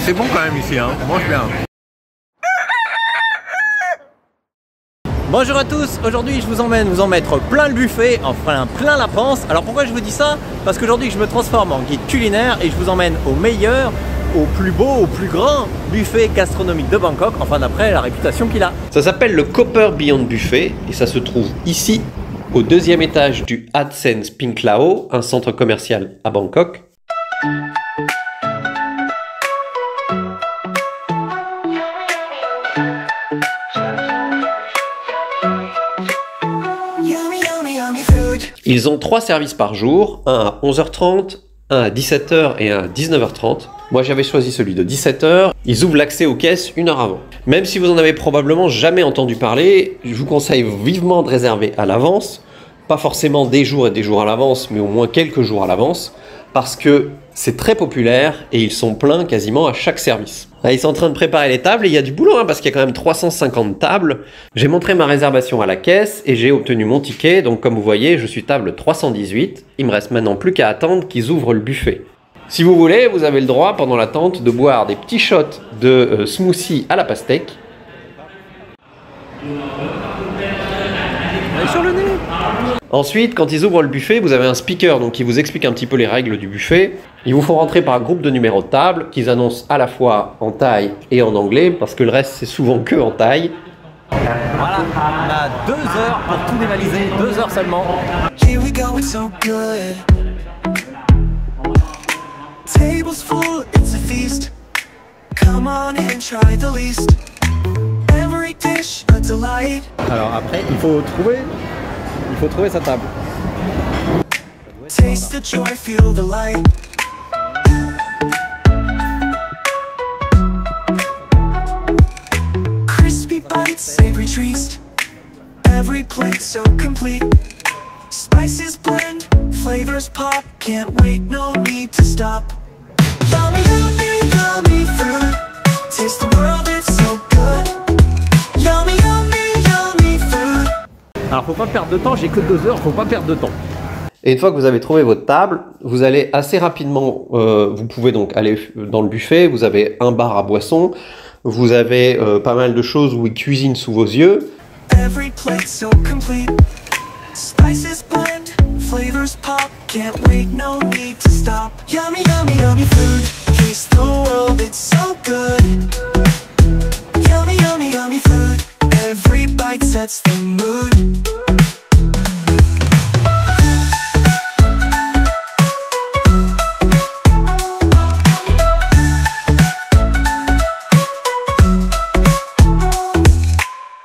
C'est bon quand même ici, hein. On mange bien. Bonjour à tous, aujourd'hui je vous emmène vous en mettre plein le buffet, enfin plein la panse. Alors pourquoi je vous dis ça? Parce qu'aujourd'hui je me transforme en guide culinaire et je vous emmène au meilleur, au plus beau, au plus grand buffet gastronomique de Bangkok, enfin d'après la réputation qu'il a. Ça s'appelle le Copper Beyond Buffet et ça se trouve ici, au deuxième étage du AdSense Pink Lao, un centre commercial à Bangkok. Ils ont 3 services par jour, un à 11h30, un à 17h et un à 19h30. Moi j'avais choisi celui de 17h. Ils ouvrent l'accès aux caisses 1 heure avant. Même si vous en avez probablement jamais entendu parler, je vous conseille vivement de réserver à l'avance. Pas forcément des jours et des jours à l'avance, mais au moins quelques jours à l'avance. Parce que c'est très populaire et ils sont pleins quasiment à chaque service. Là, ils sont en train de préparer les tables et il y a du boulot parce qu'il y a quand même 350 tables. J'ai montré ma réservation à la caisse et j'ai obtenu mon ticket. Donc comme vous voyez, je suis table 318. Il me reste maintenant plus qu'à attendre qu'ils ouvrent le buffet. Si vous voulez, vous avez le droit pendant l'attente de boire des petits shots de smoothie à la pastèque. Sur le nez. Ensuite, quand ils ouvrent le buffet, vous avez un speaker donc qui vous explique un petit peu les règles du buffet. Ils vous font rentrer par groupe de numéros de table qu'ils annoncent à la fois en thaï et en anglais parce que le reste c'est souvent que en thaï. Voilà, on a 2 heures pour tout dévaliser, 2 heures seulement. Here we go, it's so good. Tables full, it's a feast. Come on and try the least. Every dish a delight. Alors après, il faut trouver sa table. Taste the joy, feel the light. Crispy bites, savory treats. Every plate so complete. Spices blend, flavors pop. Can't wait, no need to stop. Yummy, yummy, yummy food. Taste the world, it's so good. Yummy, yummy, yummy food. Alors faut pas perdre de temps, j'ai que 2 heures, faut pas perdre de temps. Et une fois que vous avez trouvé votre table, vous allez assez rapidement, vous pouvez donc aller dans le buffet, vous avez un bar à boissons, vous avez pas mal de choses où ils cuisinent sous vos yeux. Every plate so complete. Spices blend, flavors pop, can't wait, no need to stop. Yummy, yummy, yummy food, taste the world, it's so good. Yummy, yummy, yummy food, every bite sets the mood.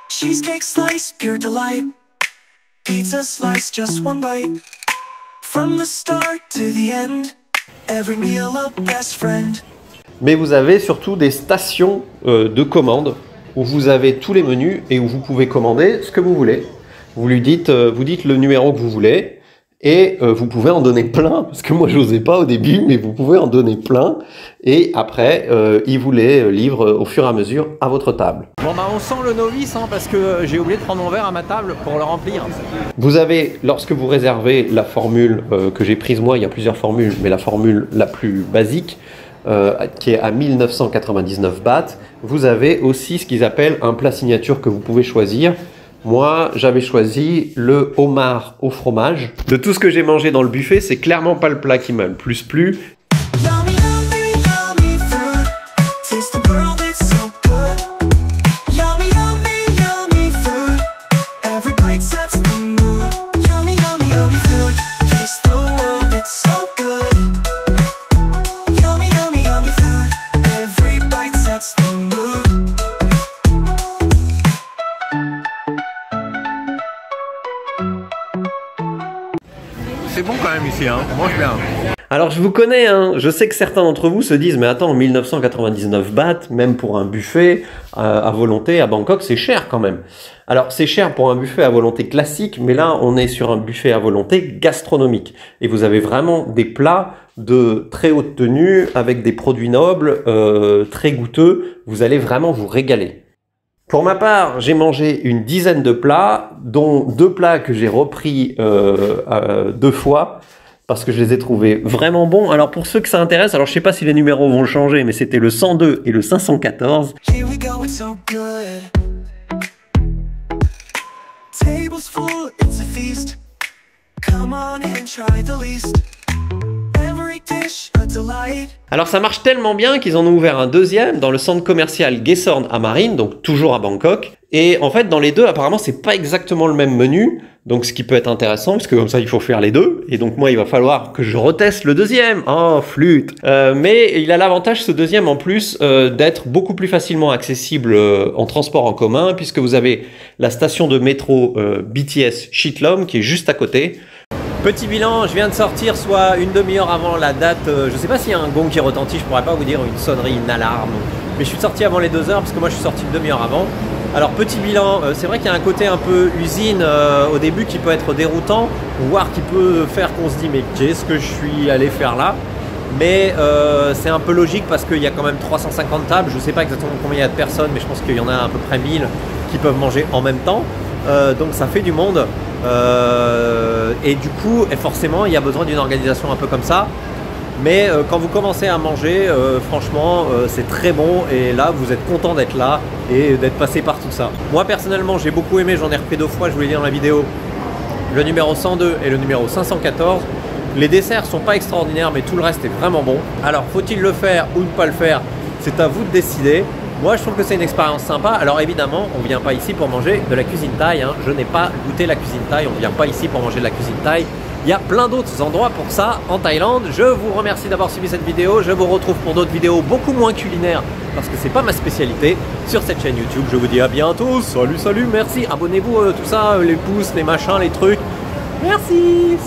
Cheesecake slice, pure delight. Pizza slice, just one bite. From the start to the end, every meal a best friend. Mais vous avez surtout des stations de commande où vous avez tous les menus et où vous pouvez commander ce que vous voulez. Vous dites le numéro que vous voulez et vous pouvez en donner plein, parce que moi je n'osais pas au début, mais vous pouvez en donner plein et après ils vous les livrent au fur et à mesure à votre table. Bon bah on sent le novice parce que j'ai oublié de prendre mon verre à ma table pour le remplir. Vous avez, lorsque vous réservez la formule que j'ai prise moi, il y a plusieurs formules, mais la formule la plus basique, qui est à 1999 bahts, vous avez aussi ce qu'ils appellent un plat signature que vous pouvez choisir. Moi, j'avais choisi le homard au fromage. De tout ce que j'ai mangé dans le buffet, c'est clairement pas le plat qui m'a le plus plu. C'est bon quand même ici, hein. On mange bien. Alors je vous connais, je sais que certains d'entre vous se disent mais attends, 1999 bahts, même pour un buffet à volonté à Bangkok, c'est cher quand même. Alors c'est cher pour un buffet à volonté classique, mais là on est sur un buffet à volonté gastronomique. Et vous avez vraiment des plats de très haute tenue, avec des produits nobles, très goûteux. Vous allez vraiment vous régaler. Pour ma part, j'ai mangé une dizaine de plats, dont 2 plats que j'ai repris 2 fois. parce que je les ai trouvés vraiment bons. Alors pour ceux que ça intéresse, alors je sais pas si les numéros vont changer, mais c'était le 102 et le 514. Here we go, it's so good. Tables full, it's a feast. Come on and try the least. Every dish a delight. Alors ça marche tellement bien qu'ils en ont ouvert un deuxième dans le centre commercial Gaesorn à Marine, donc toujours à Bangkok. Et en fait dans les deux apparemment c'est pas exactement le même menu, donc ce qui peut être intéressant parce que comme ça il faut faire les deux. Et donc moi il va falloir que je reteste le deuxième. Oh flûte. Mais il a l'avantage ce deuxième en plus d'être beaucoup plus facilement accessible en transport en commun puisque vous avez la station de métro BTS Shitlom qui est juste à côté. Petit bilan, je viens de sortir soit une demi-heure avant la date, je sais pas s'il y a un gong qui retentit, je pourrais pas vous dire une sonnerie, une alarme, mais je suis sorti avant les 2 heures parce que moi je suis sorti une demi-heure avant. Alors petit bilan, c'est vrai qu'il y a un côté un peu usine au début qui peut être déroutant, voire qui peut faire qu'on se dit mais qu'est-ce que je suis allé faire là? Mais c'est un peu logique parce qu'il y a quand même 350 tables, je sais pas exactement combien il y a de personnes, mais je pense qu'il y en a à peu près 1000 qui peuvent manger en même temps, donc ça fait du monde. Et du coup, forcément, il y a besoin d'une organisation un peu comme ça. Mais quand vous commencez à manger, franchement, c'est très bon. Et là, vous êtes content d'être là et d'être passé par tout ça. Moi, personnellement, j'ai beaucoup aimé. J'en ai repris 2 fois, je vous l'ai dit dans la vidéo. Le numéro 102 et le numéro 514. Les desserts sont pas extraordinaires, mais tout le reste est vraiment bon. Alors, faut-il le faire ou ne pas le faire? C'est à vous de décider. Moi, je trouve que c'est une expérience sympa. Alors évidemment, on ne vient pas ici pour manger de la cuisine thaï, hein. Je n'ai pas goûté la cuisine thaï. On ne vient pas ici pour manger de la cuisine thaï. Il y a plein d'autres endroits pour ça en Thaïlande. Je vous remercie d'avoir suivi cette vidéo. Je vous retrouve pour d'autres vidéos beaucoup moins culinaires parce que c'est pas ma spécialité sur cette chaîne YouTube. Je vous dis à bientôt. Salut, salut, merci. Abonnez-vous, tout ça, les pouces, les machins, les trucs. Merci.